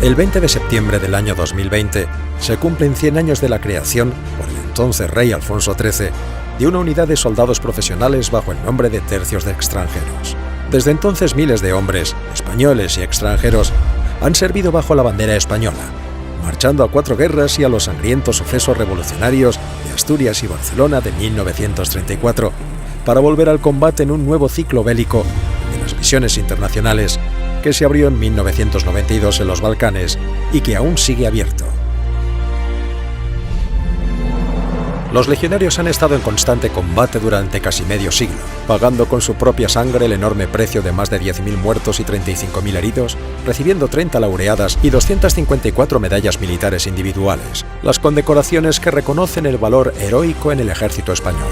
El 20 de septiembre del año 2020 se cumplen 100 años de la creación, por el entonces rey Alfonso XIII, de una unidad de soldados profesionales bajo el nombre de Tercios de Extranjeros. Desde entonces miles de hombres, españoles y extranjeros, han servido bajo la bandera española, marchando a 4 guerras y a los sangrientos sucesos revolucionarios de Asturias y Barcelona de 1934, para volver al combate en un nuevo ciclo bélico de las misiones internacionales que se abrió en 1992 en los Balcanes y que aún sigue abierto. Los legionarios han estado en constante combate durante casi medio siglo, pagando con su propia sangre el enorme precio de más de 10.000 muertos y 35.000 heridos, recibiendo 30 laureadas y 254 medallas militares individuales, las condecoraciones que reconocen el valor heroico en el ejército español.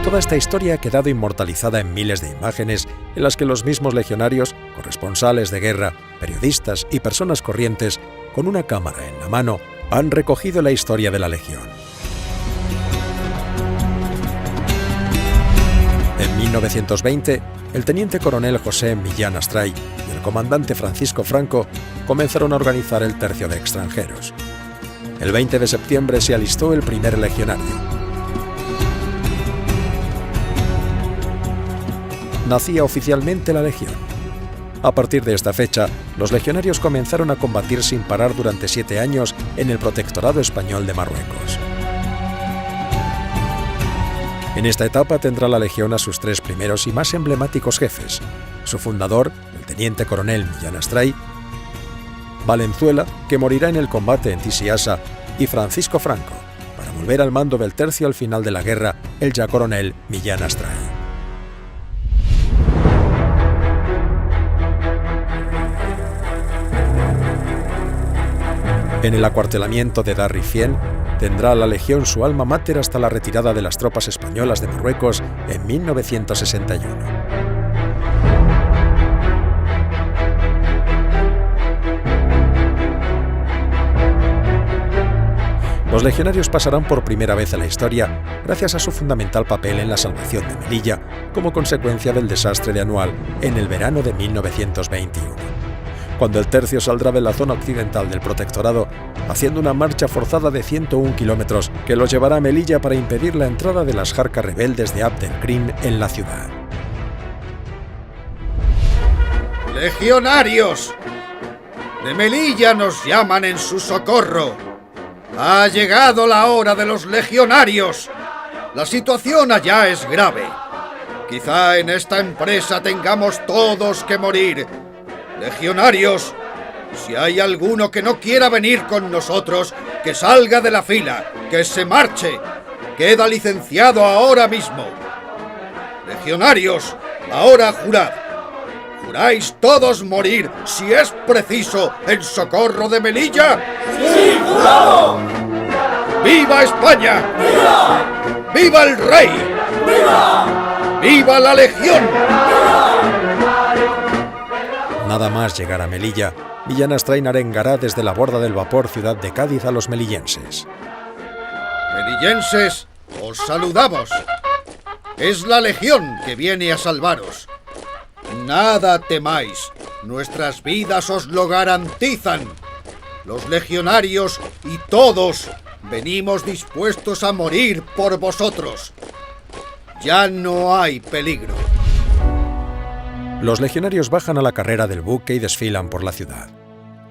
Toda esta historia ha quedado inmortalizada en miles de imágenes en las que los mismos legionarios, corresponsales de guerra, periodistas y personas corrientes, con una cámara en la mano, han recogido la historia de la Legión. En 1920, el teniente coronel José Millán Astray y el comandante Francisco Franco comenzaron a organizar el Tercio de Extranjeros. El 20 de septiembre se alistó el primer legionario. Nacía oficialmente la Legión. A partir de esta fecha, los legionarios comenzaron a combatir sin parar durante 7 años en el Protectorado Español de Marruecos. En esta etapa tendrá la Legión a sus 3 primeros y más emblemáticos jefes: su fundador, el teniente coronel Millán Astray, Valenzuela, que morirá en el combate en Tisiasa, y Francisco Franco, para volver al mando del tercio al final de la guerra, el ya coronel Millán Astray. En el acuartelamiento de Darrifien tendrá la Legión su alma máter hasta la retirada de las tropas españolas de Marruecos en 1961. Los legionarios pasarán por primera vez a la historia gracias a su fundamental papel en la salvación de Melilla como consecuencia del desastre de Anual en el verano de 1921. Cuando el tercio saldrá de la zona occidental del protectorado, haciendo una marcha forzada de 101 kilómetros que los llevará a Melilla para impedir la entrada de las jarcas rebeldes de Abd el-Krim en la ciudad. ¡Legionarios! De Melilla nos llaman en su socorro. Ha llegado la hora de los legionarios. La situación allá es grave. Quizá en esta empresa tengamos todos que morir. Legionarios, si hay alguno que no quiera venir con nosotros, que salga de la fila, que se marche. Queda licenciado ahora mismo. Legionarios, ahora jurad. ¿Juráis todos morir, si es preciso, en socorro de Melilla? ¡Sí, jurado! ¡Viva España! ¡Viva! ¡Viva el rey! ¡Viva! ¡Viva la Legión! Nada más llegar a Melilla, Millán Astray arengará desde la borda del vapor ciudad de Cádiz a los melillenses. Melillenses, os saludamos. Es la Legión que viene a salvaros. Nada temáis, nuestras vidas os lo garantizan. Los legionarios y todos venimos dispuestos a morir por vosotros. Ya no hay peligro. Los legionarios bajan a la carrera del buque y desfilan por la ciudad.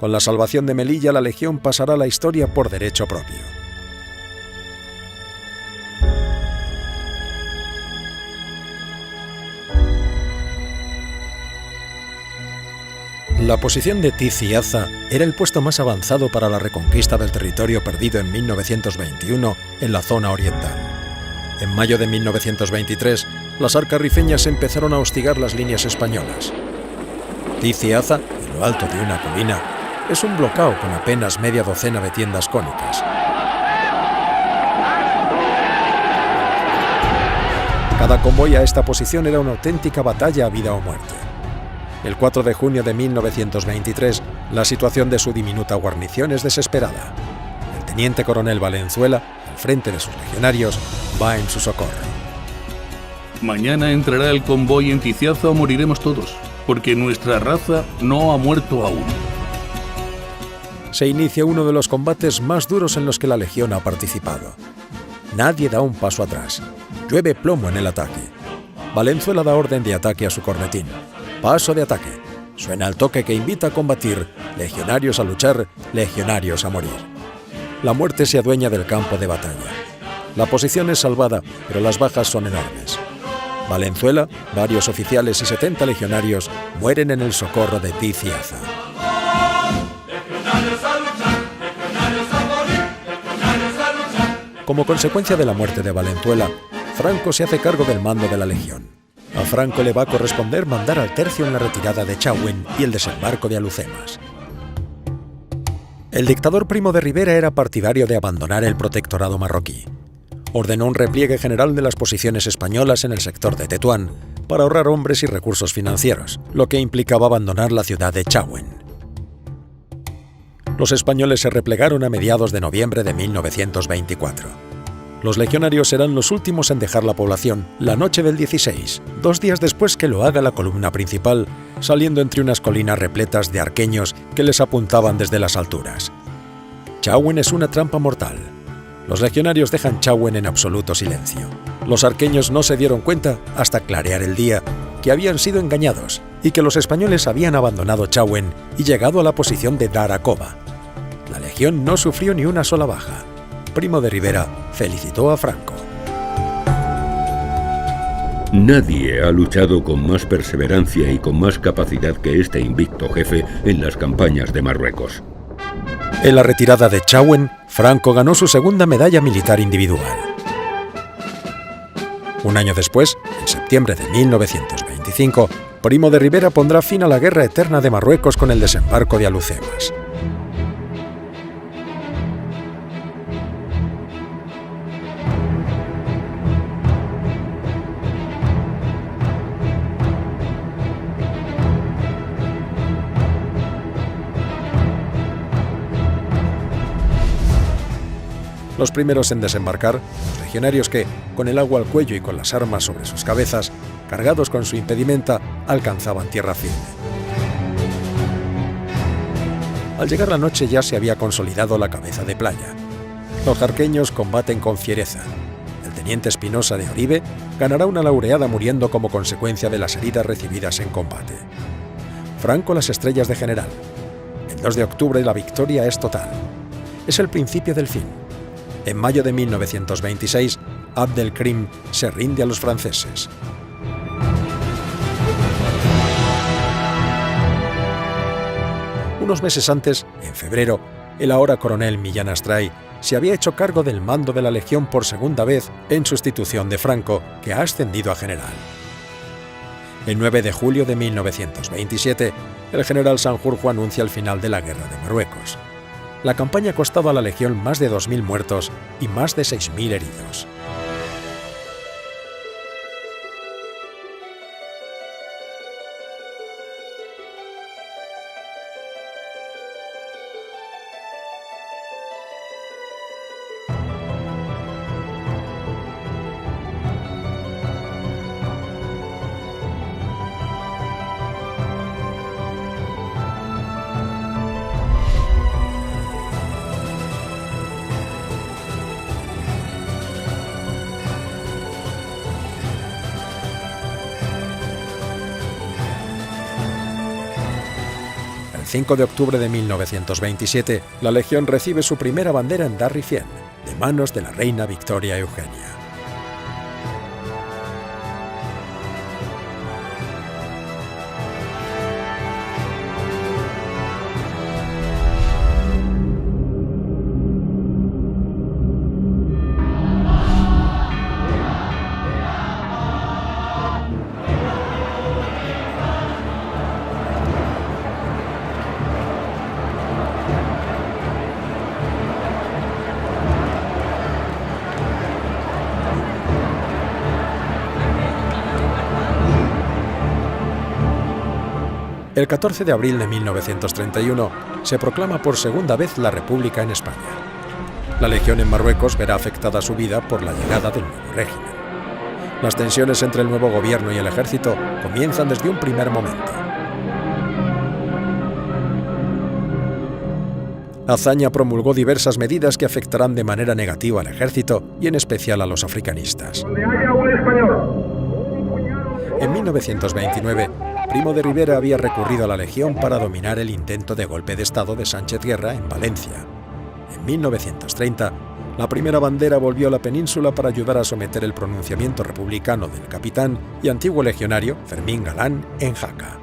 Con la salvación de Melilla, la Legión pasará a la historia por derecho propio. La posición de Tiziaza era el puesto más avanzado para la reconquista del territorio perdido en 1921 en la zona oriental. En mayo de 1923, las arcas rifeñas empezaron a hostigar las líneas españolas. Ticiaza, en lo alto de una colina, es un bloqueo con apenas media docena de tiendas cónicas. Cada convoy a esta posición era una auténtica batalla a vida o muerte. El 4 de junio de 1923, la situación de su diminuta guarnición es desesperada. El teniente coronel Valenzuela, al frente de sus legionarios, va en su socorro. Mañana entrará el convoy en Ticiaza o moriremos todos, porque nuestra raza no ha muerto aún. Se inicia uno de los combates más duros en los que la legión ha participado. Nadie da un paso atrás. Llueve plomo en el ataque. Valenzuela da orden de ataque a su cornetín. Paso de ataque. Suena el toque que invita a combatir. Legionarios a luchar, legionarios a morir. La muerte se adueña del campo de batalla. La posición es salvada, pero las bajas son enormes. Valenzuela, varios oficiales y 70 legionarios mueren en el socorro de Ticiaza. Como consecuencia de la muerte de Valenzuela, Franco se hace cargo del mando de la legión. A Franco le va a corresponder mandar al tercio en la retirada de Chauen y el desembarco de Alhucemas. El dictador Primo de Rivera era partidario de abandonar el protectorado marroquí. Ordenó un repliegue general de las posiciones españolas en el sector de Tetuán para ahorrar hombres y recursos financieros, lo que implicaba abandonar la ciudad de Chauen. Los españoles se replegaron a mediados de noviembre de 1924. Los legionarios serán los últimos en dejar la población la noche del 16, 2 días después que lo haga la columna principal, saliendo entre unas colinas repletas de arqueños que les apuntaban desde las alturas. Chauen es una trampa mortal. Los legionarios dejan Chauen en absoluto silencio. Los arqueños no se dieron cuenta, hasta clarear el día, que habían sido engañados y que los españoles habían abandonado Chauen y llegado a la posición de Daracova. La legión no sufrió ni una sola baja. Primo de Rivera felicitó a Franco. Nadie ha luchado con más perseverancia y con más capacidad que este invicto jefe en las campañas de Marruecos. En la retirada de Chauen, Franco ganó su segunda medalla militar individual. Un año después, en septiembre de 1925, Primo de Rivera pondrá fin a la guerra eterna de Marruecos con el desembarco de Alhucemas. Los primeros en desembarcar, los legionarios que, con el agua al cuello y con las armas sobre sus cabezas, cargados con su impedimenta, alcanzaban tierra firme. Al llegar la noche ya se había consolidado la cabeza de playa. Los jarqueños combaten con fiereza. El teniente Espinosa de Oribe ganará una laureada muriendo como consecuencia de las heridas recibidas en combate. Franco las estrellas de general. El 2 de octubre la victoria es total. Es el principio del fin. En mayo de 1926, Abdelkrim se rinde a los franceses. Unos meses antes, en febrero, el ahora coronel Millán Astray se había hecho cargo del mando de la legión por segunda vez en sustitución de Franco, que ha ascendido a general. El 9 de julio de 1927, el general Sanjurjo anuncia el final de la guerra de Marruecos. La campaña ha costado a la legión más de 2.000 muertos y más de 6.000 heridos. El 5 de octubre de 1927, la Legión recibe su primera bandera en Darrifien, de manos de la reina Victoria Eugenia. El 14 de abril de 1931 se proclama por segunda vez la República en España. La Legión en Marruecos verá afectada su vida por la llegada del nuevo régimen. Las tensiones entre el nuevo gobierno y el ejército comienzan desde un primer momento. Azaña promulgó diversas medidas que afectarán de manera negativa al ejército y en especial a los africanistas. En 1929, Primo de Rivera había recurrido a la Legión para dominar el intento de golpe de Estado de Sánchez Guerra en Valencia. En 1930, la primera bandera volvió a la península para ayudar a someter el pronunciamiento republicano del capitán y antiguo legionario Fermín Galán en Jaca.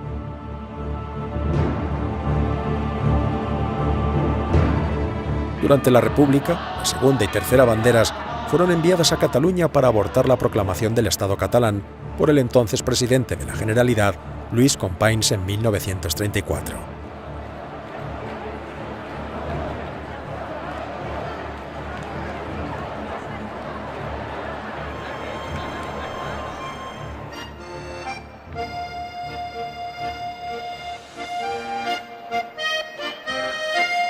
Durante la República, la segunda y tercera banderas fueron enviadas a Cataluña para abortar la proclamación del Estado catalán por el entonces presidente de la Generalidad, Lluís Companys, en 1934.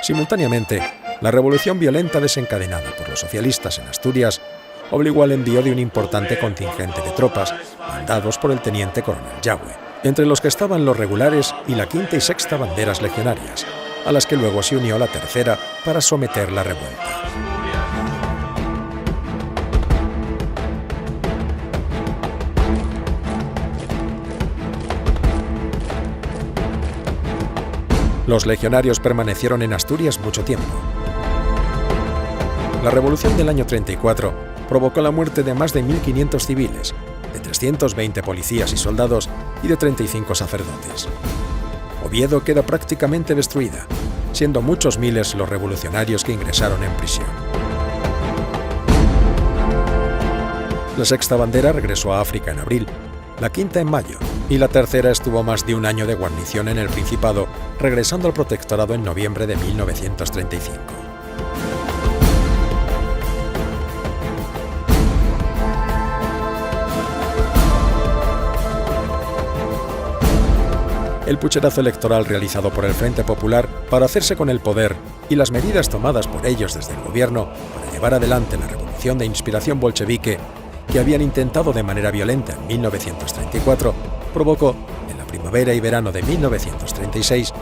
Simultáneamente, la revolución violenta desencadenada por los socialistas en Asturias obligó al envío de un importante contingente de tropas, mandados por el teniente coronel Yagüe, entre los que estaban los regulares y la quinta y sexta banderas legionarias, a las que luego se unió la tercera para someter la revuelta. Los legionarios permanecieron en Asturias mucho tiempo. La revolución del año 34 provocó la muerte de más de 1.500 civiles, de 320 policías y soldados y de 35 sacerdotes. Oviedo queda prácticamente destruida, siendo muchos miles los revolucionarios que ingresaron en prisión. La sexta bandera regresó a África en abril, la quinta en mayo, y la tercera estuvo más de un año de guarnición en el Principado, regresando al protectorado en noviembre de 1935. El pucherazo electoral realizado por el Frente Popular para hacerse con el poder y las medidas tomadas por ellos desde el gobierno para llevar adelante la revolución de inspiración bolchevique que habían intentado de manera violenta en 1934, provocó, en la primavera y verano de 1936,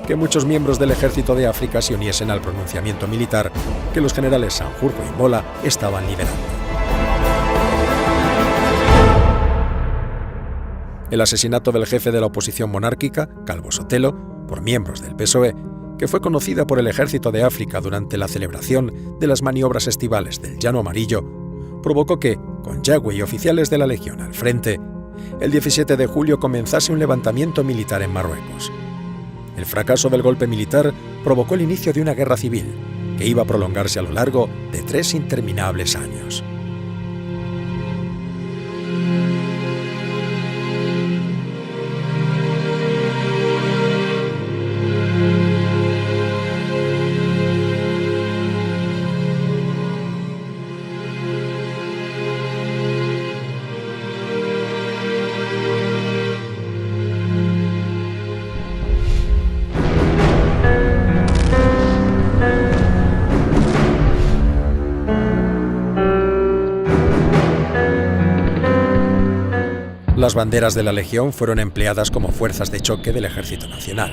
que muchos miembros del ejército de África se uniesen al pronunciamiento militar que los generales Sanjurjo y Mola estaban liderando. El asesinato del jefe de la oposición monárquica, Calvo Sotelo, por miembros del PSOE, que fue conocida por el ejército de África durante la celebración de las maniobras estivales del Llano Amarillo, provocó que, con Yagüe y oficiales de la Legión al frente, el 17 de julio comenzase un levantamiento militar en Marruecos. El fracaso del golpe militar provocó el inicio de una guerra civil, que iba a prolongarse a lo largo de 3 interminables años. Las banderas de la Legión fueron empleadas como fuerzas de choque del Ejército Nacional.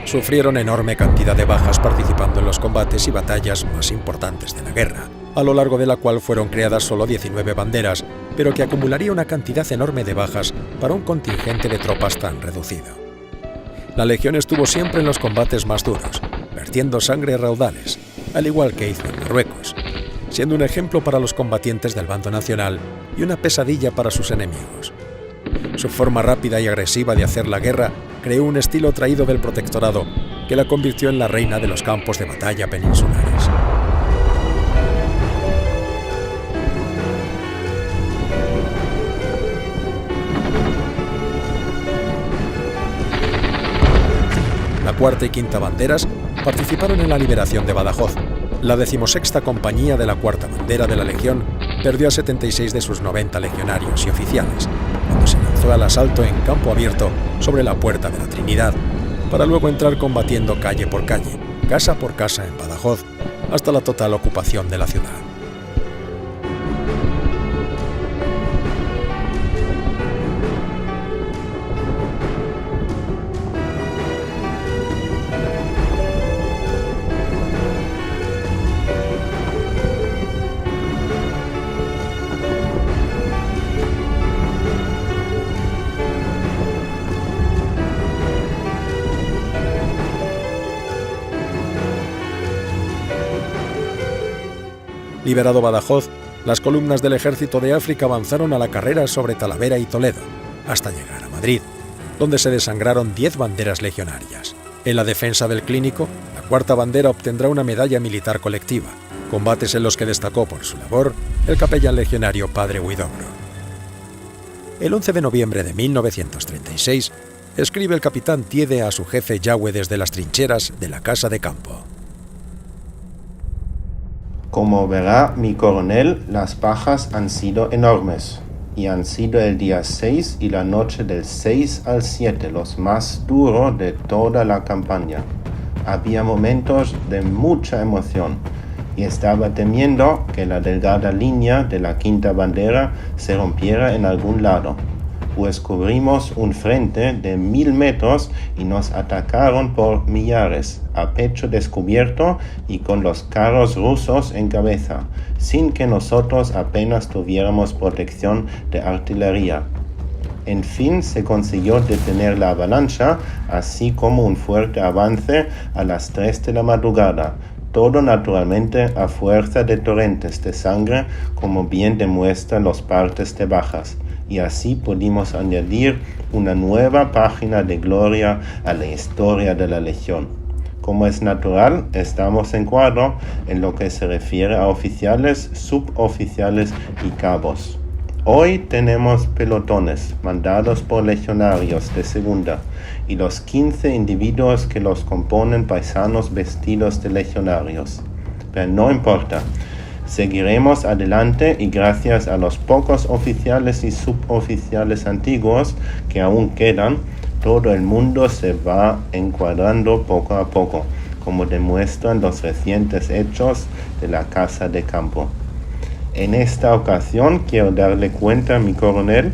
Sufrieron enorme cantidad de bajas participando en los combates y batallas más importantes de la guerra, a lo largo de la cual fueron creadas solo 19 banderas, pero que acumularía una cantidad enorme de bajas para un contingente de tropas tan reducido. La Legión estuvo siempre en los combates más duros, vertiendo sangre a raudales, al igual que hizo en Marruecos, siendo un ejemplo para los combatientes del bando nacional y una pesadilla para sus enemigos. Su forma rápida y agresiva de hacer la guerra creó un estilo traído del protectorado que la convirtió en la reina de los campos de batalla peninsulares. La cuarta y quinta banderas participaron en la liberación de Badajoz. La 16ª compañía de la cuarta bandera de la Legión perdió a 76 de sus 90 legionarios y oficiales, cuando se lanzó al asalto en campo abierto sobre la Puerta de la Trinidad, para luego entrar combatiendo calle por calle, casa por casa en Badajoz, hasta la total ocupación de la ciudad. Liberado Badajoz, las columnas del Ejército de África avanzaron a la carrera sobre Talavera y Toledo, hasta llegar a Madrid, donde se desangraron 10 banderas legionarias. En la defensa del Clínico, la cuarta bandera obtendrá una medalla militar colectiva, combates en los que destacó por su labor el capellán legionario Padre Huidobro. El 11 de noviembre de 1936, escribe el capitán Tiede a su jefe Yagüe desde las trincheras de la Casa de Campo. Como verá mi coronel, las bajas han sido enormes, y han sido el día 6 y la noche del 6 al 7 los más duros de toda la campaña. Había momentos de mucha emoción, y estaba temiendo que la delgada línea de la quinta bandera se rompiera en algún lado, pues cubrimos un frente de 1000 metros y nos atacaron por millares, a pecho descubierto y con los carros rusos en cabeza, sin que nosotros apenas tuviéramos protección de artillería. En fin, se consiguió detener la avalancha, así como un fuerte avance a las 3 de la madrugada, todo naturalmente a fuerza de torrentes de sangre, como bien demuestran los partes de bajas. Y así pudimos añadir una nueva página de gloria a la historia de la Legión. Como es natural, estamos en cuadro en lo que se refiere a oficiales, suboficiales y cabos. Hoy tenemos pelotones mandados por legionarios de segunda y los 15 individuos que los componen paisanos vestidos de legionarios. Pero no importa. Seguiremos adelante y gracias a los pocos oficiales y suboficiales antiguos que aún quedan, todo el mundo se va encuadrando poco a poco, como demuestran los recientes hechos de la Casa de Campo. En esta ocasión quiero darle cuenta a mi coronel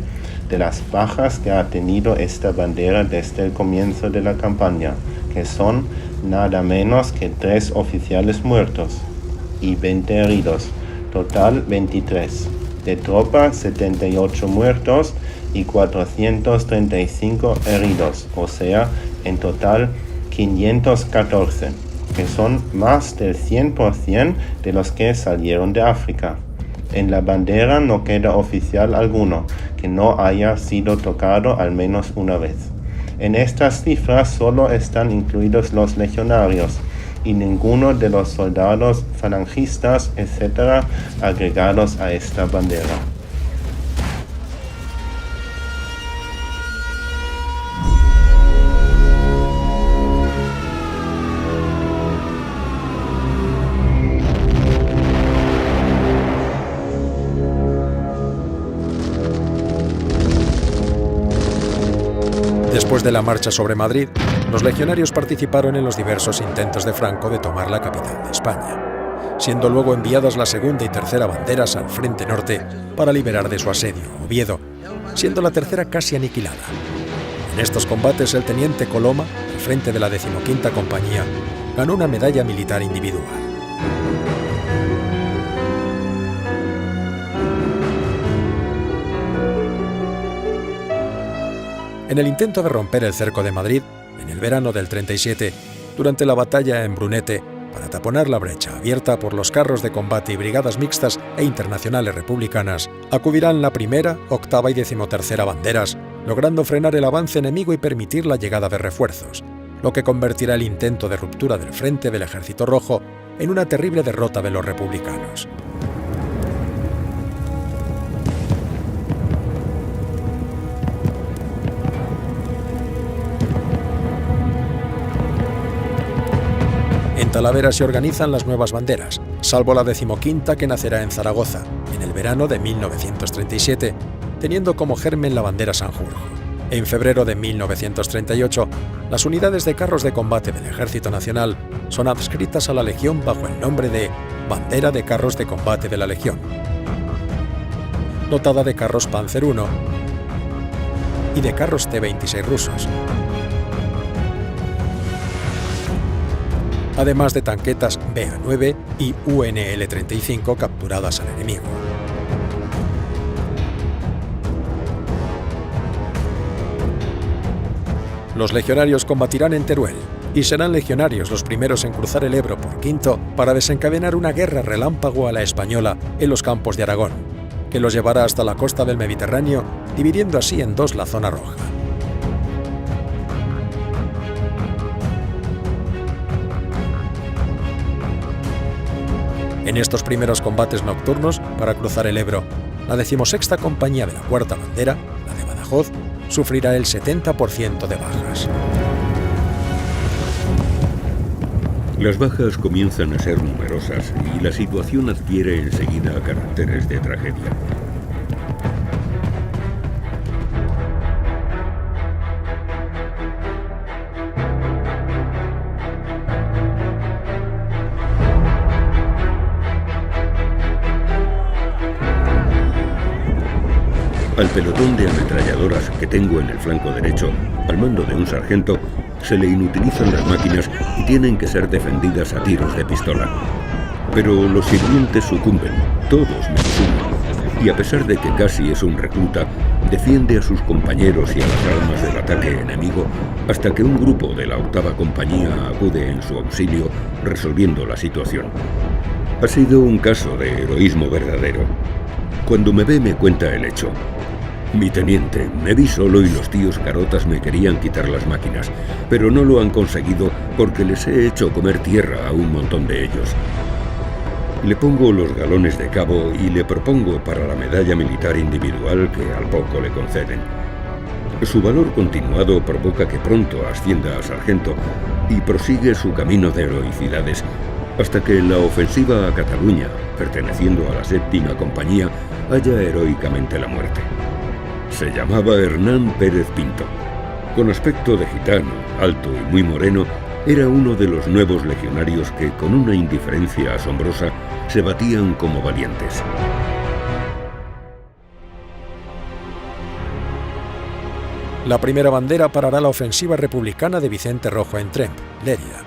de las bajas que ha tenido esta bandera desde el comienzo de la campaña, que son nada menos que 3 oficiales muertos y 20 heridos, total 23. De tropa, 78 muertos y 435 heridos, o sea, en total 514, que son más del 100% de los que salieron de África. En la bandera no queda oficial alguno que no haya sido tocado al menos una vez. En estas cifras solo están incluidos los legionarios, y ninguno de los soldados falangistas, etc., agregados a esta bandera. Después de la marcha sobre Madrid, los legionarios participaron en los diversos intentos de Franco de tomar la capital de España, siendo luego enviadas la segunda y tercera banderas al frente norte para liberar de su asedio Oviedo, siendo la tercera casi aniquilada. En estos combates el teniente Coloma, al frente de la 15ª compañía, ganó una medalla militar individual. En el intento de romper el cerco de Madrid, en el verano del 37, durante la batalla en Brunete, para taponar la brecha abierta por los carros de combate y brigadas mixtas e internacionales republicanas, acudirán la primera, octava y 13ª banderas, logrando frenar el avance enemigo y permitir la llegada de refuerzos, lo que convertirá el intento de ruptura del frente del Ejército Rojo en una terrible derrota de los republicanos. En Talavera se organizan las nuevas banderas, salvo la 15ª que nacerá en Zaragoza, en el verano de 1937, teniendo como germen la bandera Sanjurjo. En febrero de 1938, las unidades de carros de combate del Ejército Nacional son adscritas a la Legión bajo el nombre de Bandera de Carros de Combate de la Legión, dotada de carros Panzer I y de carros T-26 rusos, además de tanquetas BA-9 y UNL-35 capturadas al enemigo. Los legionarios combatirán en Teruel y serán legionarios los primeros en cruzar el Ebro por Quinto para desencadenar una guerra relámpago a la española en los campos de Aragón, que los llevará hasta la costa del Mediterráneo, dividiendo así en dos la zona roja. En estos primeros combates nocturnos para cruzar el Ebro, la 16ª Compañía de la Cuarta Bandera, la de Badajoz, sufrirá el 70% de bajas. Las bajas comienzan a ser numerosas y la situación adquiere enseguida caracteres de tragedia. Al pelotón de ametralladoras que tengo en el flanco derecho, al mando de un sargento, se le inutilizan las máquinas y tienen que ser defendidas a tiros de pistola. Pero los sirvientes sucumben, todos menos uno, y a pesar de que casi es un recluta, defiende a sus compañeros y a las armas del ataque enemigo hasta que un grupo de la 8ª Compañía acude en su auxilio, resolviendo la situación. Ha sido un caso de heroísmo verdadero. Cuando me ve me cuenta el hecho. Mi teniente, me vi solo y los tíos carotas me querían quitar las máquinas, pero no lo han conseguido porque les he hecho comer tierra a un montón de ellos. Le pongo los galones de cabo y le propongo para la medalla militar individual que al poco le conceden. Su valor continuado provoca que pronto ascienda a sargento y prosigue su camino de heroicidades hasta que en la ofensiva a Cataluña, perteneciendo a la 7ª Compañía, halla heroicamente la muerte. Se llamaba Hernán Pérez Pinto. Con aspecto de gitano, alto y muy moreno, era uno de los nuevos legionarios que, con una indiferencia asombrosa, se batían como valientes. La primera bandera parará la ofensiva republicana de Vicente Rojo en Tremp, Lérida.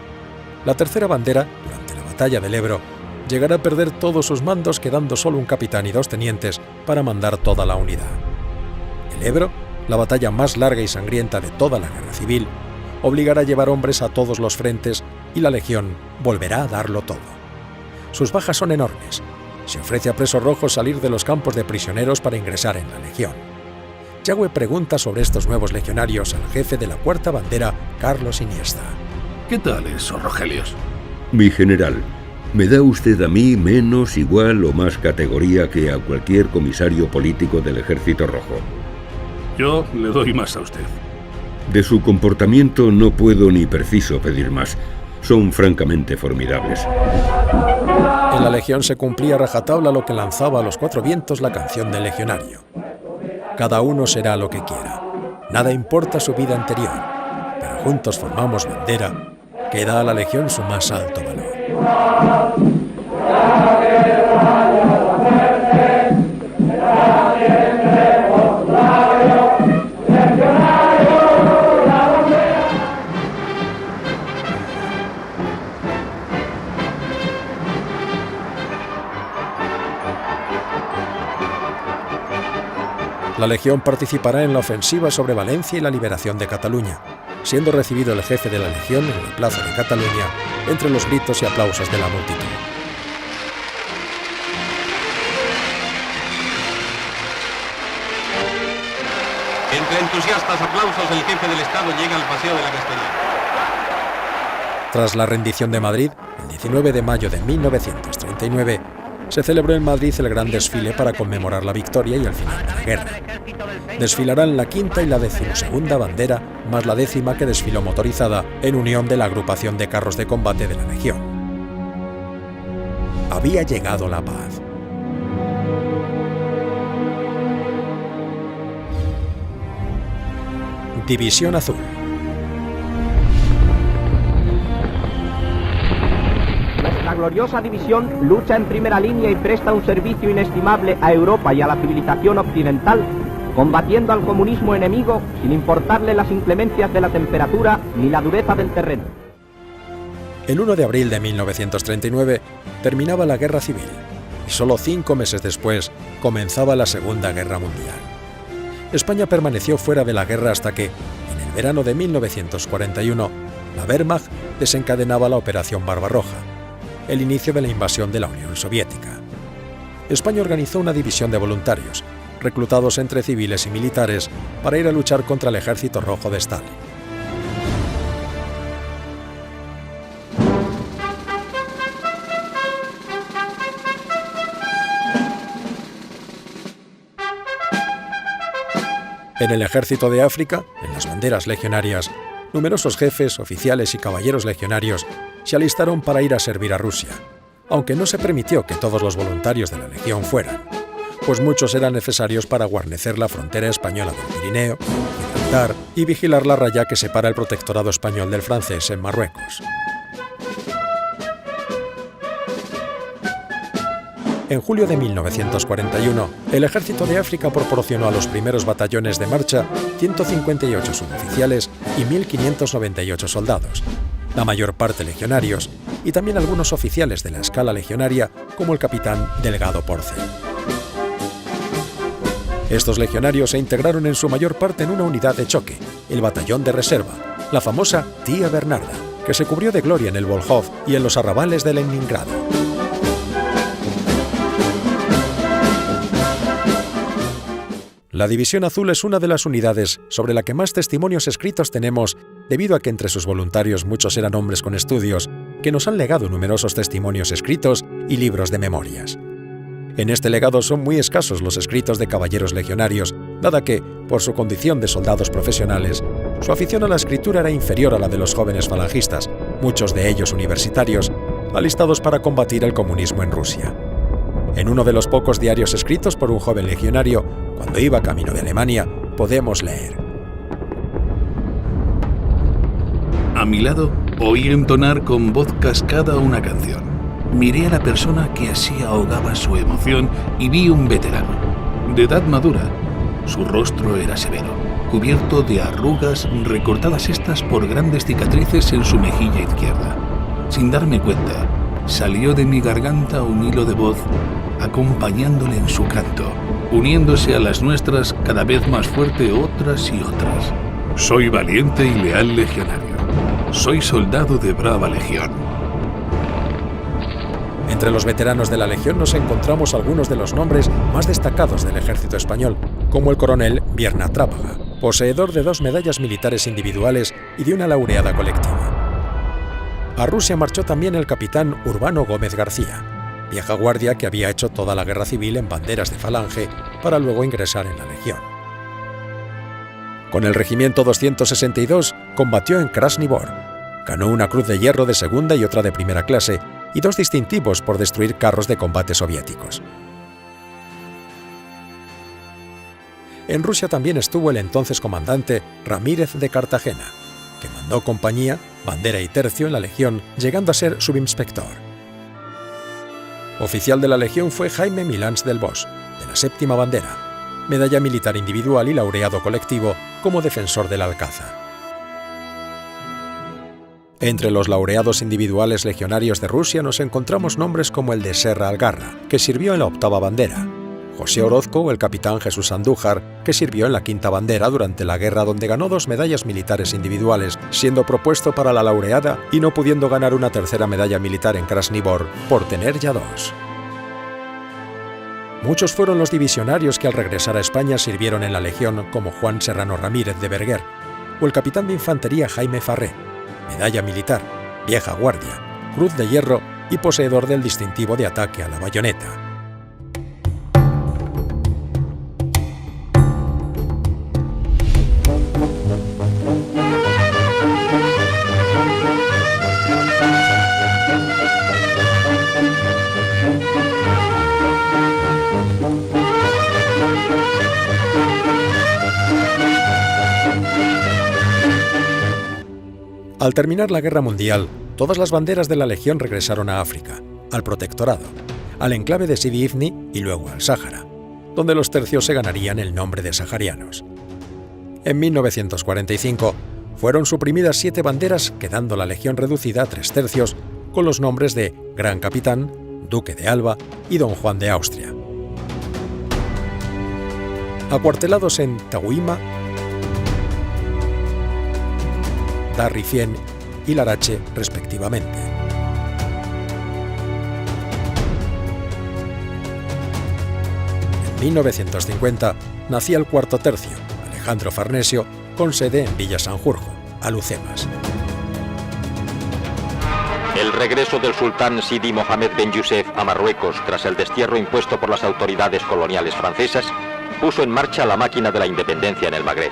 La tercera bandera, durante la batalla del Ebro, llegará a perder todos sus mandos, quedando solo un capitán y 2 tenientes para mandar toda la unidad. El Ebro, la batalla más larga y sangrienta de toda la guerra civil, obligará a llevar hombres a todos los frentes y la Legión volverá a darlo todo. Sus bajas son enormes. Se ofrece a presos rojos salir de los campos de prisioneros para ingresar en la Legión. Yagüe pregunta sobre estos nuevos legionarios al jefe de la 4ª Bandera, Carlos Iniesta. ¿Qué tal eso, Rogelios? Mi general, me da usted a mí menos, igual o más categoría que a cualquier comisario político del Ejército Rojo. Yo le doy más a usted. De su comportamiento no puedo ni preciso pedir más. Son francamente formidables. En la Legión se cumplía a rajatabla lo que lanzaba a los 4 vientos la canción del legionario. Cada uno será lo que quiera. Nada importa su vida anterior. Pero juntos formamos bandera que da a la Legión su más alto valor. La Legión participará en la ofensiva sobre Valencia y la liberación de Cataluña, siendo recibido el jefe de la Legión en la plaza de Cataluña entre los gritos y aplausos de la multitud. Entre entusiastas aplausos, el jefe del Estado llega al Paseo de la Castellana. Tras la rendición de Madrid, el 19 de mayo de 1939, se celebró en Madrid el gran desfile para conmemorar la victoria y el final de la guerra. Desfilarán la 5ª y la 12ª bandera, más la 10ª que desfiló motorizada en unión de la agrupación de carros de combate de la Legión. Había llegado la paz. División Azul. Nuestra gloriosa división lucha en primera línea y presta un servicio inestimable a Europa y a la civilización occidental, combatiendo al comunismo enemigo sin importarle las inclemencias de la temperatura ni la dureza del terreno. El 1 de abril de 1939 terminaba la Guerra Civil y solo 5 meses después comenzaba la Segunda Guerra Mundial. España permaneció fuera de la guerra hasta que, en el verano de 1941, la Wehrmacht desencadenaba la Operación Barbarroja, el inicio de la invasión de la Unión Soviética. España organizó una división de voluntarios, reclutados entre civiles y militares, para ir a luchar contra el Ejército Rojo de Stalin. En el Ejército de África, en las banderas legionarias, numerosos jefes, oficiales y caballeros legionarios se alistaron para ir a servir a Rusia, aunque no se permitió que todos los voluntarios de la Legión fueran, pues muchos eran necesarios para guarnecer la frontera española del Pirineo, Gibraltar y vigilar la raya que separa el protectorado español del francés en Marruecos. En julio de 1941, el Ejército de África proporcionó a los primeros batallones de marcha 158 suboficiales y 1.598 soldados, la mayor parte legionarios, y también algunos oficiales de la escala legionaria, como el capitán Delgado Porcel. Estos legionarios se integraron en su mayor parte en una unidad de choque, el Batallón de Reserva, la famosa Tía Bernarda, que se cubrió de gloria en el Volhov y en los arrabales de Leningrado. La División Azul es una de las unidades sobre la que más testimonios escritos tenemos, debido a que entre sus voluntarios muchos eran hombres con estudios, que nos han legado numerosos testimonios escritos y libros de memorias. En este legado son muy escasos los escritos de caballeros legionarios, dada que, por su condición de soldados profesionales, su afición a la escritura era inferior a la de los jóvenes falangistas, muchos de ellos universitarios, alistados para combatir el comunismo en Rusia. En uno de los pocos diarios escritos por un joven legionario, cuando iba camino de Alemania, podemos leer: A mi lado, oí entonar con voz cascada una canción. Miré a la persona que así ahogaba su emoción y vi un veterano, de edad madura. Su rostro era severo, cubierto de arrugas, recortadas estas por grandes cicatrices en su mejilla izquierda. Sin darme cuenta, salió de mi garganta un hilo de voz, acompañándole en su canto, uniéndose a las nuestras cada vez más fuerte otras y otras. Soy valiente y leal legionario. Soy soldado de brava legión. Entre los veteranos de la Legión nos encontramos algunos de los nombres más destacados del ejército español, como el coronel Vierna Trápaga, poseedor de 2 medallas militares individuales y de una laureada colectiva. A Rusia marchó también el capitán Urbano Gómez García, vieja guardia que había hecho toda la guerra civil en banderas de falange para luego ingresar en la Legión. Con el regimiento 262 combatió en Krasny Bor, ganó una Cruz de Hierro de segunda y otra de primera clase y 2 distintivos por destruir carros de combate soviéticos. En Rusia también estuvo el entonces comandante Ramírez de Cartagena, que mandó compañía, bandera y tercio en la Legión, llegando a ser subinspector. Oficial de la Legión fue Jaime Milans del Bosch, de la 7ª bandera, medalla militar individual y laureado colectivo como defensor del Alcázar. Entre los laureados individuales legionarios de Rusia nos encontramos nombres como el de Serra Algarra, que sirvió en la 8ª bandera, José Orozco o el capitán Jesús Andújar, que sirvió en la 5ª bandera durante la guerra, donde ganó 2 medallas militares individuales, siendo propuesto para la laureada y no pudiendo ganar una 3ª medalla militar en Krasny Bor por tener ya 2. Muchos fueron los divisionarios que al regresar a España sirvieron en la Legión, como Juan Serrano Ramírez de Berguer, o el capitán de infantería Jaime Farré, medalla militar, vieja guardia, Cruz de Hierro y poseedor del distintivo de ataque a la bayoneta. Al terminar la Guerra Mundial, todas las banderas de la Legión regresaron a África, al Protectorado, al enclave de Sidi Ifni y luego al Sáhara, donde los tercios se ganarían el nombre de saharianos. En 1945 fueron suprimidas 7 banderas, quedando la Legión reducida a 3 tercios, con los nombres de Gran Capitán, Duque de Alba y Don Juan de Austria. Acuartelados en Tauima, Dar Rifien y Larache, respectivamente. En 1950 nacía el cuarto tercio, Alejandro Farnesio, con sede en Villa Sanjurjo, Alhucemas. El regreso del sultán Sidi Mohamed Ben Youssef a Marruecos tras el destierro impuesto por las autoridades coloniales francesas puso en marcha la máquina de la independencia en el Magreb.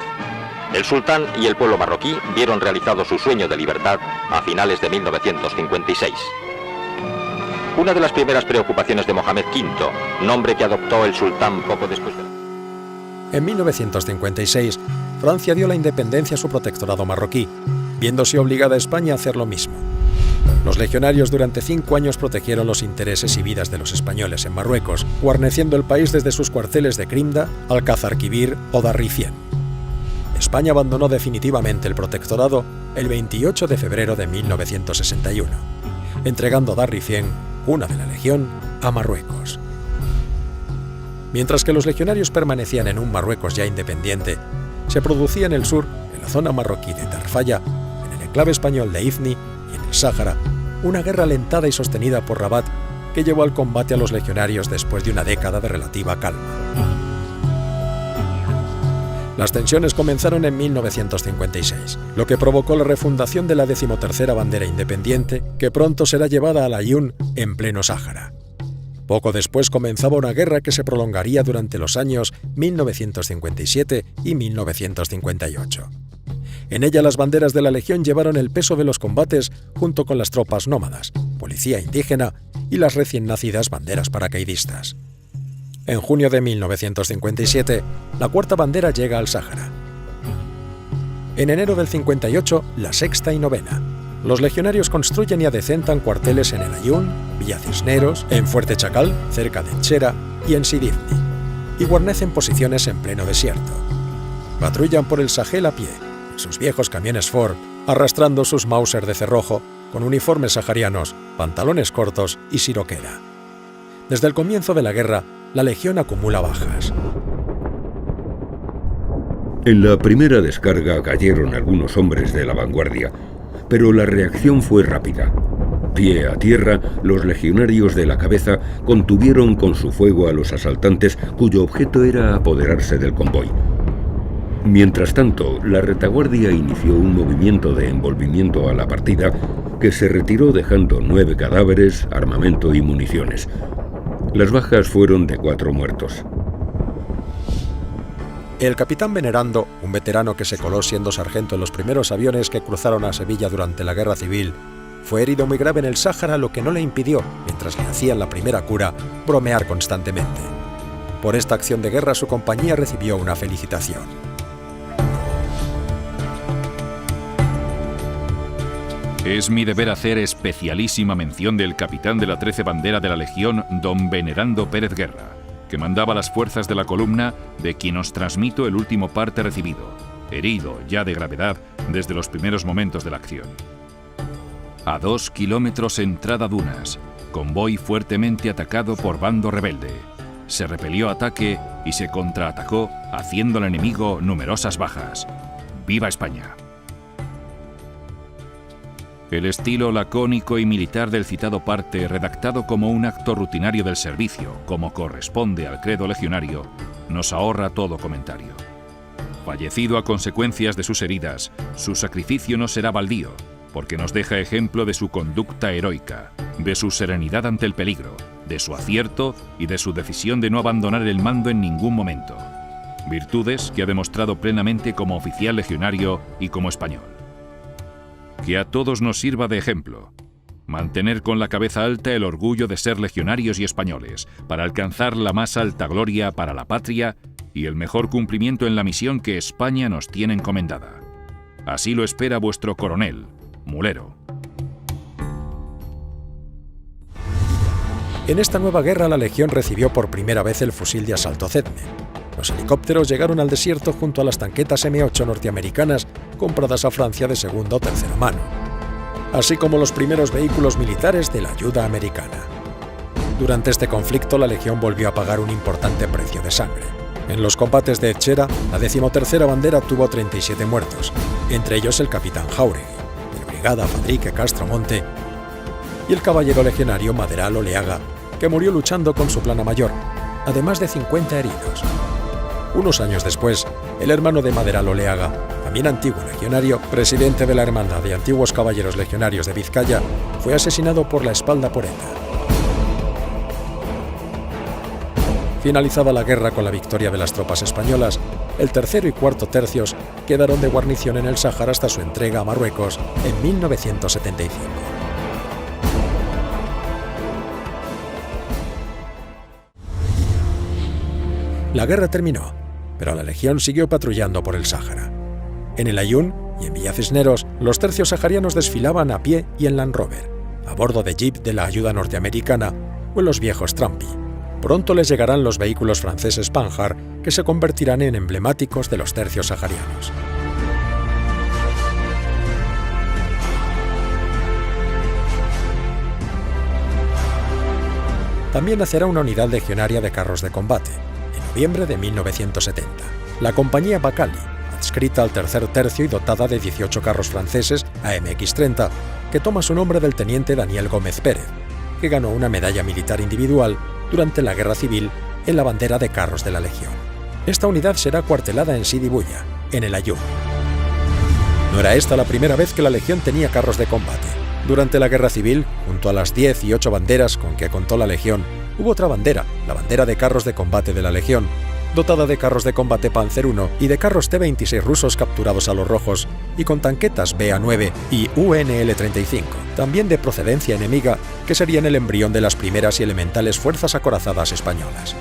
El sultán y el pueblo marroquí vieron realizado su sueño de libertad a finales de 1956. Una de las primeras preocupaciones de Mohamed V, nombre que adoptó el sultán poco después de... En 1956, Francia dio la independencia a su protectorado marroquí, viéndose obligada a España a hacer lo mismo. Los legionarios durante 5 años protegieron los intereses y vidas de los españoles en Marruecos, guarneciendo el país desde sus cuarteles de Crimda, Alcázar-Quibir o Dar Rifien. España abandonó definitivamente el protectorado el 28 de febrero de 1961, entregando Dar Rifien, cuna de la Legión, a Marruecos. Mientras que los legionarios permanecían en un Marruecos ya independiente, se producía en el sur, en la zona marroquí de Tarfaya, en el enclave español de Ifni y en el Sáhara, una guerra alentada y sostenida por Rabat que llevó al combate a los legionarios después de una década de relativa calma. Las tensiones comenzaron en 1956, lo que provocó la refundación de la 13ª bandera independiente, que pronto será llevada al Aaiún en pleno Sáhara. Poco después comenzaba una guerra que se prolongaría durante los años 1957 y 1958. En ella las banderas de la Legión llevaron el peso de los combates junto con las tropas nómadas, policía indígena y las recién nacidas banderas paracaidistas. En junio de 1957, la cuarta bandera llega al Sáhara. En enero del 58, la sexta y novena. Los legionarios construyen y adecentan cuarteles en el Aaiún, Villa Cisneros, en Fuerte Chacal, cerca de Nchera, y en Sidi Ifni, y guarnecen posiciones en pleno desierto. Patrullan por el Sahel a pie, en sus viejos camiones Ford, arrastrando sus Mauser de cerrojo, con uniformes saharianos, pantalones cortos y siroquera. Desde el comienzo de la guerra, la Legión acumula bajas. En la primera descarga cayeron algunos hombres de la vanguardia, pero la reacción fue rápida. Pie a tierra, los legionarios de la cabeza contuvieron con su fuego a los asaltantes cuyo objeto era apoderarse del convoy. Mientras tanto, la retaguardia inició un movimiento de envolvimiento a la partida que se retiró dejando 9 cadáveres, armamento y municiones. Las bajas fueron de 4 muertos. El capitán Venerando, un veterano que se coló siendo sargento en los primeros aviones que cruzaron a Sevilla durante la Guerra Civil, fue herido muy grave en el Sáhara, lo que no le impidió, mientras le hacían la primera cura, bromear constantemente. Por esta acción de guerra su compañía recibió una felicitación. Es mi deber hacer especialísima mención del capitán de la 13 bandera de la Legión, don Venerando Pérez Guerra, que mandaba las fuerzas de la columna, de quien os transmito el último parte recibido, herido ya de gravedad desde los primeros momentos de la acción. A 2 kilómetros entrada Dunas, convoy fuertemente atacado por bando rebelde. Se repelió ataque y se contraatacó, haciendo al enemigo numerosas bajas. ¡Viva España! El estilo lacónico y militar del citado parte, redactado como un acto rutinario del servicio, como corresponde al credo legionario, nos ahorra todo comentario. Fallecido a consecuencias de sus heridas, su sacrificio no será baldío, porque nos deja ejemplo de su conducta heroica, de su serenidad ante el peligro, de su acierto y de su decisión de no abandonar el mando en ningún momento. Virtudes que ha demostrado plenamente como oficial legionario y como español. Que a todos nos sirva de ejemplo. Mantener con la cabeza alta el orgullo de ser legionarios y españoles, para alcanzar la más alta gloria para la patria y el mejor cumplimiento en la misión que España nos tiene encomendada. Así lo espera vuestro coronel, mulero. En esta nueva guerra la Legión recibió por primera vez el fusil de asalto Zetme. Los helicópteros llegaron al desierto junto a las tanquetas M8 norteamericanas compradas a Francia de segunda o tercera mano, así como los primeros vehículos militares de la ayuda americana. Durante este conflicto la Legión volvió a pagar un importante precio de sangre. En los combates de Etxera, la 13ª bandera tuvo 37 muertos, entre ellos el capitán Jáuregui, el brigada Fadrique Castromonte y el caballero legionario Maderal Oleaga, que murió luchando con su plana mayor, además de 50 heridos. Unos años después, el hermano de Maderal Oleaga, también antiguo legionario, presidente de la Hermandad de Antiguos Caballeros Legionarios de Vizcaya, fue asesinado por la espalda por ETA. Finalizada la guerra con la victoria de las tropas españolas, el tercero y cuarto tercios quedaron de guarnición en el Sáhara hasta su entrega a Marruecos en 1975. La guerra terminó, pero la Legión siguió patrullando por el Sáhara. En el Aaiún y en Villa Cisneros, los tercios saharianos desfilaban a pie y en Land Rover, a bordo de jeep de la ayuda norteamericana o en los viejos Trampi. Pronto les llegarán los vehículos franceses Panhard, que se convertirán en emblemáticos de los tercios saharianos. También nacerá una unidad legionaria de carros de combate, en noviembre de 1970. La compañía Bacali, adscrita al tercer tercio y dotada de 18 carros franceses AMX-30, que toma su nombre del teniente Daniel Gómez Pérez, que ganó una medalla militar individual durante la Guerra Civil en la bandera de carros de la Legión. Esta unidad será cuartelada en Sidi Bouya, en el Aaiún. No era esta la primera vez que la Legión tenía carros de combate. Durante la Guerra Civil, junto a las 10 y 8 banderas con que contó la Legión, hubo otra bandera, la bandera de carros de combate de la Legión, dotada de carros de combate Panzer I y de carros T-26 rusos capturados a los rojos y con tanquetas BA-9 y UNL-35, también de procedencia enemiga, que serían el embrión de las primeras y elementales fuerzas acorazadas españolas.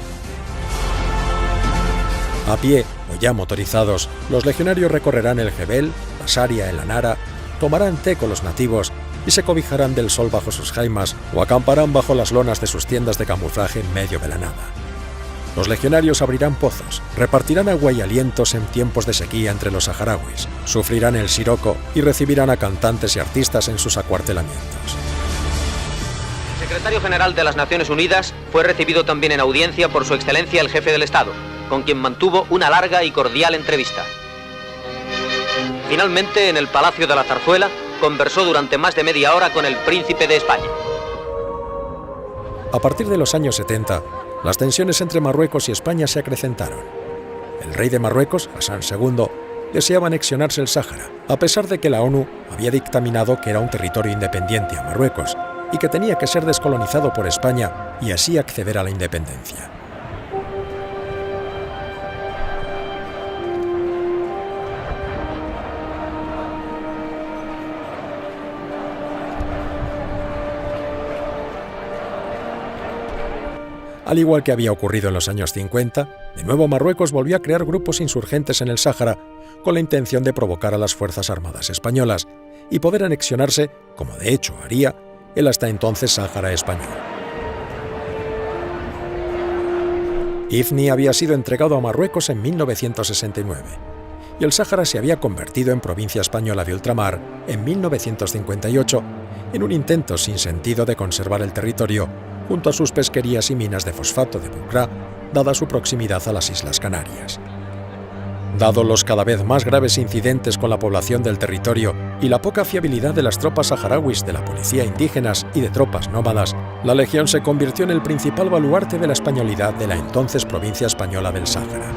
A pie o ya motorizados, los legionarios recorrerán el Jebel, la Saria en la Nara, tomarán té con los nativos y se cobijarán del sol bajo sus jaimas o acamparán bajo las lonas de sus tiendas de camuflaje en medio de la nada. Los legionarios abrirán pozos, repartirán agua y alientos en tiempos de sequía entre los saharauis, sufrirán el siroco y recibirán a cantantes y artistas en sus acuartelamientos. El secretario general de las Naciones Unidas fue recibido también en audiencia por su excelencia el jefe del Estado, con quien mantuvo una larga y cordial entrevista. Finalmente, en el Palacio de la Zarzuela, conversó durante más de media hora con el príncipe de España. A partir de los años 70, las tensiones entre Marruecos y España se acrecentaron. El rey de Marruecos, Hassan II, deseaba anexionarse el Sáhara, a pesar de que la ONU había dictaminado que era un territorio independiente a Marruecos y que tenía que ser descolonizado por España y así acceder a la independencia. Al igual que había ocurrido en los años 50, de nuevo Marruecos volvió a crear grupos insurgentes en el Sáhara con la intención de provocar a las Fuerzas Armadas españolas y poder anexionarse, como de hecho haría, el hasta entonces Sáhara español. Ifni había sido entregado a Marruecos en 1969 y el Sáhara se había convertido en provincia española de ultramar en 1958 en un intento sin sentido de conservar el territorio junto a sus pesquerías y minas de fosfato de Bucra, dada su proximidad a las Islas Canarias. Dado los cada vez más graves incidentes con la población del territorio y la poca fiabilidad de las tropas saharauis, de la policía indígenas y de tropas nómadas, la Legión se convirtió en el principal baluarte de la españolidad de la entonces provincia española del Sáhara.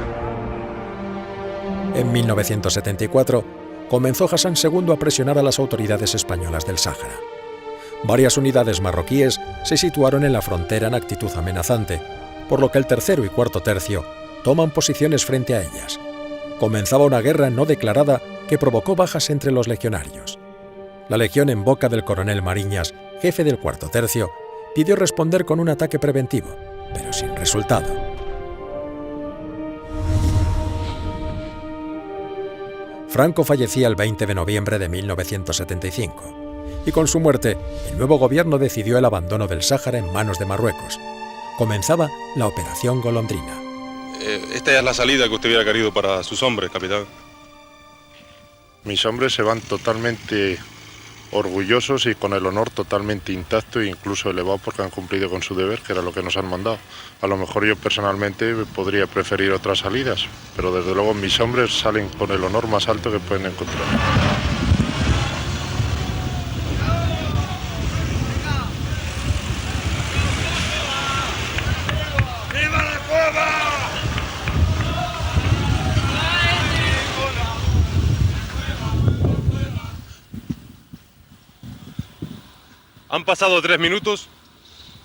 En 1974, comenzó Hassan II a presionar a las autoridades españolas del Sáhara. Varias unidades marroquíes se situaron en la frontera en actitud amenazante, por lo que el tercero y cuarto tercio toman posiciones frente a ellas. Comenzaba una guerra no declarada que provocó bajas entre los legionarios. La Legión, en boca del coronel Mariñas, jefe del cuarto tercio, pidió responder con un ataque preventivo, pero sin resultado. Franco fallecía el 20 de noviembre de 1975. y con su muerte, el nuevo gobierno decidió el abandono del Sáhara en manos de Marruecos. Comenzaba la Operación Golondrina. Esta es la salida que usted hubiera querido para sus hombres, capitán. Mis hombres se van totalmente orgullosos y con el honor totalmente intacto e incluso elevado porque han cumplido con su deber, que era lo que nos han mandado. A lo mejor yo personalmente podría preferir otras salidas, pero desde luego mis hombres salen con el honor más alto que pueden encontrar. Han pasado 3 minutos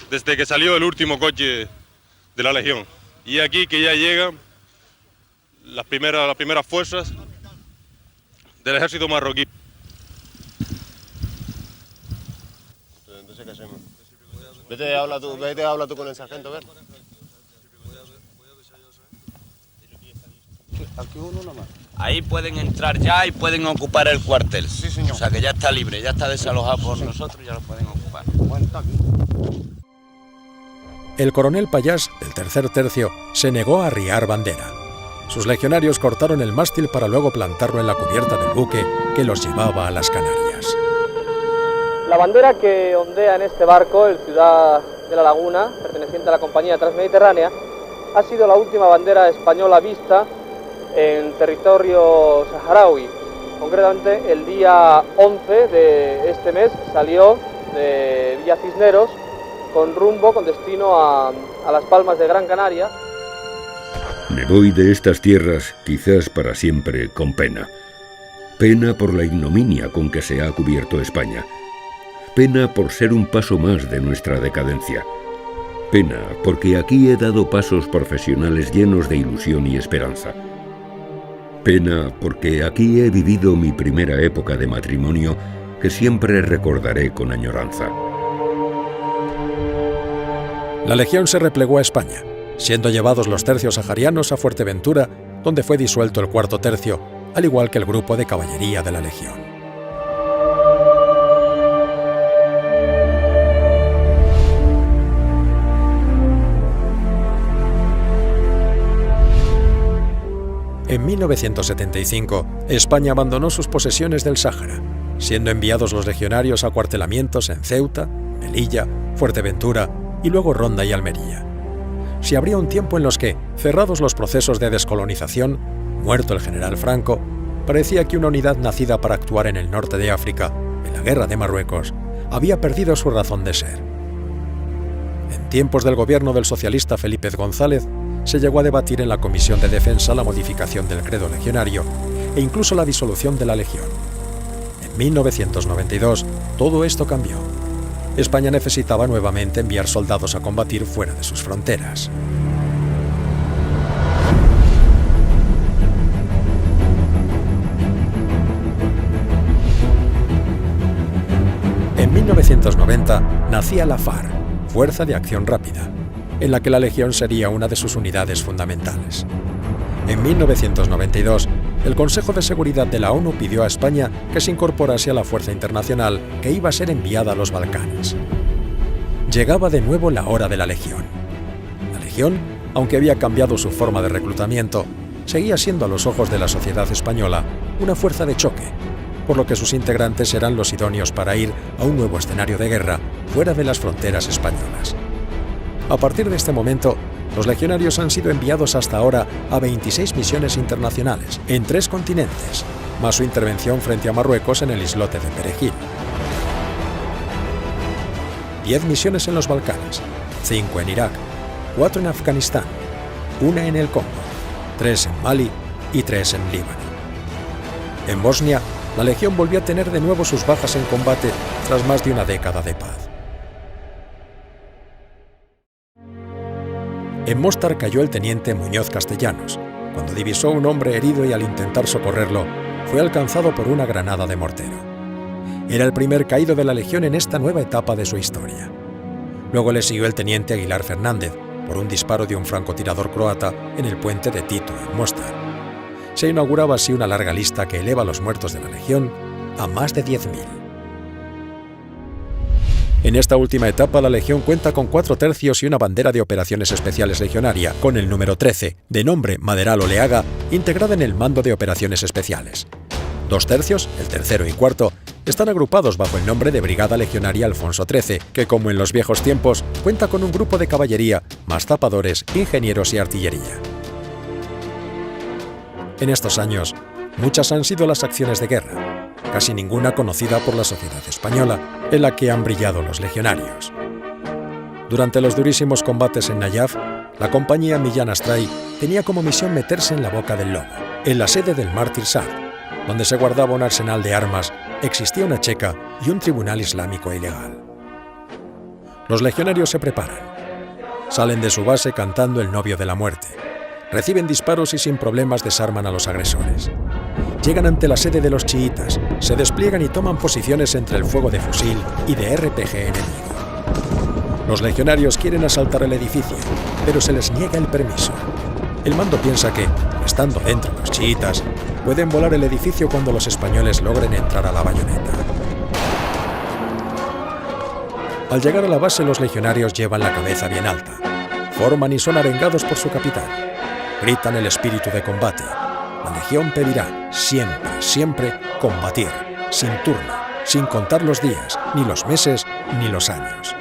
desde que salió el último coche de la Legión. Y aquí que ya llegan las primeras fuerzas del ejército marroquí. Entonces, ¿qué hacemos? Vete, habla tú con el sargento, a ver. Aquí uno nomás. Ahí pueden entrar ya y pueden ocupar el cuartel. Sí, señor. O sea que ya está libre, ya está desalojado por nosotros, ya lo pueden ocupar. El coronel Payás, del tercer tercio, se negó a arriar bandera. Sus legionarios cortaron el mástil para luego plantarlo en la cubierta del buque que los llevaba a las Canarias. La bandera que ondea en este barco, el Ciudad de la Laguna, perteneciente a la compañía Transmediterránea, ha sido la última bandera española vista en territorio saharaui. Concretamente, el día 11 de este mes salió de Villa Cisneros con destino a Las Palmas de Gran Canaria. Me voy de estas tierras, quizás para siempre, con pena. Pena por la ignominia con que se ha cubierto España. Pena por ser un paso más de nuestra decadencia. Pena porque aquí he dado pasos profesionales llenos de ilusión y esperanza. Pena porque aquí he vivido mi primera época de matrimonio que siempre recordaré con añoranza. La Legión se replegó a España, siendo llevados los tercios saharianos a Fuerteventura, donde fue disuelto el cuarto tercio, al igual que el grupo de caballería de la Legión. En 1975, España abandonó sus posesiones del Sáhara, siendo enviados los legionarios a acuartelamientos en Ceuta, Melilla, Fuerteventura y luego Ronda y Almería. Se abría un tiempo en los que, cerrados los procesos de descolonización, muerto el general Franco, parecía que una unidad nacida para actuar en el norte de África, en la guerra de Marruecos, había perdido su razón de ser. En tiempos del gobierno del socialista Felipe González, se llegó a debatir en la Comisión de Defensa la modificación del credo legionario e incluso la disolución de la Legión. En 1992, todo esto cambió. España necesitaba nuevamente enviar soldados a combatir fuera de sus fronteras. En 1990 nacía la FARC, Fuerza de Acción Rápida, en la que la Legión sería una de sus unidades fundamentales. En 1992, el Consejo de Seguridad de la ONU pidió a España que se incorporase a la fuerza internacional que iba a ser enviada a los Balcanes. Llegaba de nuevo la hora de la Legión. La Legión, aunque había cambiado su forma de reclutamiento, seguía siendo a los ojos de la sociedad española una fuerza de choque, por lo que sus integrantes eran los idóneos para ir a un nuevo escenario de guerra fuera de las fronteras españolas. A partir de este momento, los legionarios han sido enviados hasta ahora a 26 misiones internacionales en 3 continentes, más su intervención frente a Marruecos en el islote de Perejil. 10 misiones en los Balcanes, 5 en Irak, 4 en Afganistán, 1 en el Congo, 3 en Mali y 3 en Líbano. En Bosnia, la Legión volvió a tener de nuevo sus bajas en combate tras más de una década de paz. En Móstar cayó el teniente Muñoz Castellanos, cuando divisó un hombre herido y al intentar socorrerlo, fue alcanzado por una granada de mortero. Era el primer caído de la Legión en esta nueva etapa de su historia. Luego le siguió el teniente Aguilar Fernández, por un disparo de un francotirador croata en el puente de Tito, en Móstar. Se inauguraba así una larga lista que eleva los muertos de la Legión a más de 10.000. En esta última etapa, la Legión cuenta con 4 tercios y una bandera de operaciones especiales legionaria, con el número 13, de nombre Maderal Oleaga, integrada en el mando de operaciones especiales. 2 tercios, el tercero y cuarto, están agrupados bajo el nombre de Brigada Legionaria Alfonso XIII, que como en los viejos tiempos, cuenta con un grupo de caballería, más zapadores, ingenieros y artillería. En estos años, muchas han sido las acciones de guerra, casi ninguna conocida por la sociedad española, en la que han brillado los legionarios. Durante los durísimos combates en Nayaf, la compañía Millán Astray tenía como misión meterse en la boca del lobo. En la sede del mártir Saad, donde se guardaba un arsenal de armas, existía una checa y un tribunal islámico ilegal. Los legionarios se preparan. Salen de su base cantando El novio de la muerte. Reciben disparos y sin problemas desarman a los agresores. Llegan ante la sede de los chiitas, se despliegan y toman posiciones entre el fuego de fusil y de RPG enemigo. Los legionarios quieren asaltar el edificio, pero se les niega el permiso. El mando piensa que, estando dentro los chiitas, pueden volar el edificio cuando los españoles logren entrar a la bayoneta. Al llegar a la base, los legionarios llevan la cabeza bien alta, forman y son arengados por su capitán. Gritan el espíritu de combate. La Legión pedirá, siempre, siempre, combatir, sin turno, sin contar los días, ni los meses, ni los años.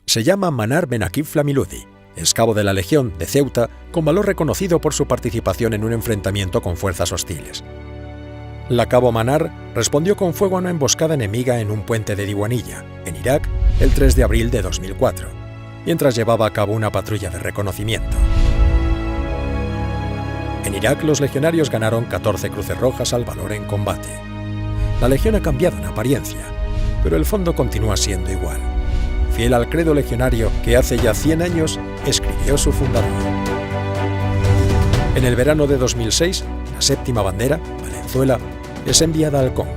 Se llama Manar Ben Akib Flamiludi, es cabo de la Legión de Ceuta con valor reconocido por su participación en un enfrentamiento con fuerzas hostiles. La cabo Manar respondió con fuego a una emboscada enemiga en un puente de Diwaniyah, en Irak, el 3 de abril de 2004, mientras llevaba a cabo una patrulla de reconocimiento. En Irak, los legionarios ganaron 14 cruces rojas al valor en combate. La Legión ha cambiado en apariencia, pero el fondo continúa siendo igual, fiel al credo legionario que hace ya 100 años escribió su fundador. En el verano de 2006, la séptima bandera, Valenzuela, es enviada al Congo.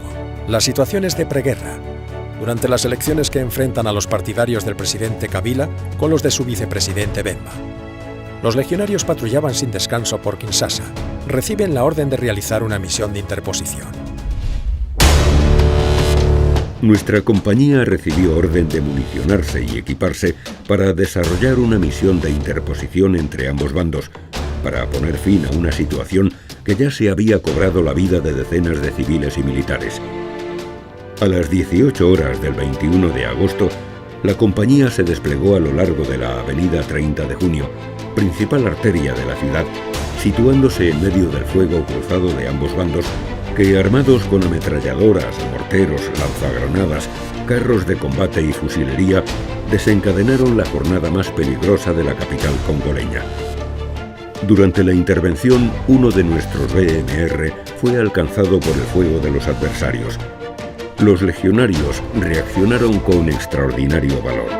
La situación es de preguerra, durante las elecciones que enfrentan a los partidarios del presidente Kabila con los de su vicepresidente Bemba. Los legionarios patrullaban sin descanso por Kinshasa. Reciben la orden de realizar una misión de interposición. Nuestra compañía recibió orden de municionarse y equiparse para desarrollar una misión de interposición entre ambos bandos, para poner fin a una situación que ya se había cobrado la vida de decenas de civiles y militares. A las 18 horas del 21 de agosto, la compañía se desplegó a lo largo de la avenida 30 de junio, principal arteria de la ciudad, situándose en medio del fuego cruzado de ambos bandos, que armados con ametralladoras, morteros, lanzagranadas, carros de combate y fusilería, desencadenaron la jornada más peligrosa de la capital congoleña. Durante la intervención, uno de nuestros BMR fue alcanzado por el fuego de los adversarios. Los legionarios reaccionaron con extraordinario valor.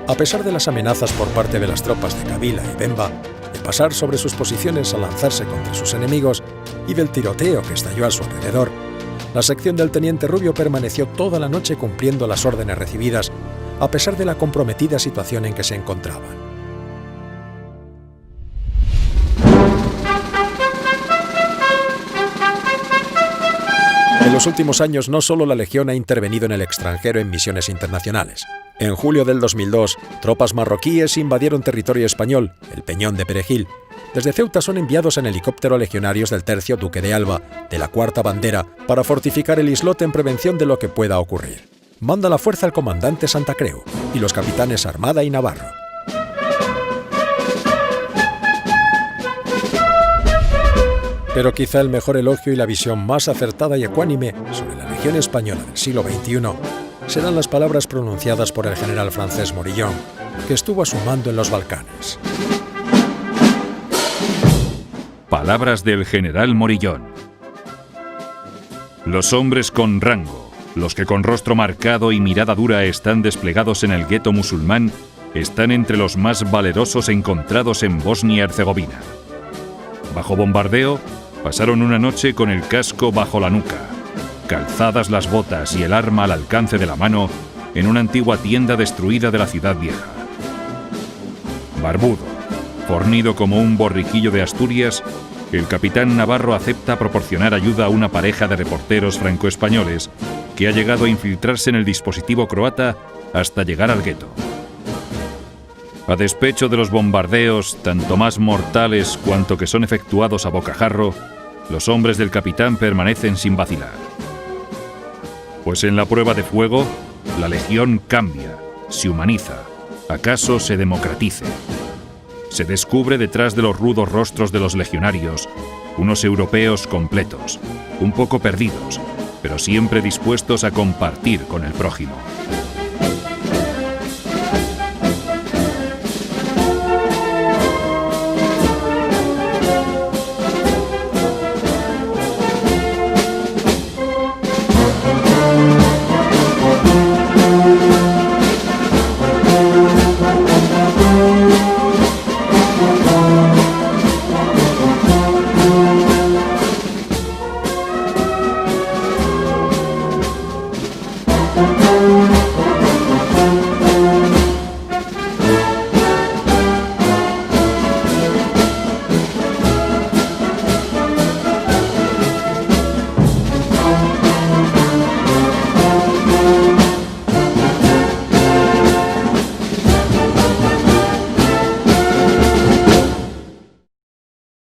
A pesar de las amenazas por parte de las tropas de Kabila y Bemba, de pasar sobre sus posiciones a lanzarse contra sus enemigos y del tiroteo que estalló a su alrededor, la sección del teniente Rubio permaneció toda la noche cumpliendo las órdenes recibidas, a pesar de la comprometida situación en que se encontraban. En los últimos años, no solo la Legión ha intervenido en el extranjero en misiones internacionales. En julio del 2002, tropas marroquíes invadieron territorio español, el Peñón de Perejil. Desde Ceuta son enviados en helicóptero legionarios del Tercio Duque de Alba, de la Cuarta Bandera, para fortificar el islote en prevención de lo que pueda ocurrir. Manda la fuerza el comandante Santa Creu y los capitanes Armada y Navarro. Pero quizá el mejor elogio y la visión más acertada y ecuánime sobre la Legión Española del siglo XXI serán las palabras pronunciadas por el general francés Morillon, que estuvo a su mando en los Balcanes. Palabras del general Morillón. Los hombres con rango, los que con rostro marcado y mirada dura están desplegados en el gueto musulmán, están entre los más valerosos encontrados en Bosnia-Herzegovina. Bajo bombardeo, pasaron una noche con el casco bajo la nuca, calzadas las botas y el arma al alcance de la mano en una antigua tienda destruida de la ciudad vieja. Barbudo, fornido como un borriquillo de Asturias, el capitán Navarro acepta proporcionar ayuda a una pareja de reporteros franco-españoles que ha llegado a infiltrarse en el dispositivo croata hasta llegar al gueto. A despecho de los bombardeos, tanto más mortales cuanto que son efectuados a bocajarro, los hombres del capitán permanecen sin vacilar. Pues en la prueba de fuego, la legión cambia, se humaniza, acaso se democratice. Se descubre detrás de los rudos rostros de los legionarios unos europeos completos, un poco perdidos, pero siempre dispuestos a compartir con el prójimo.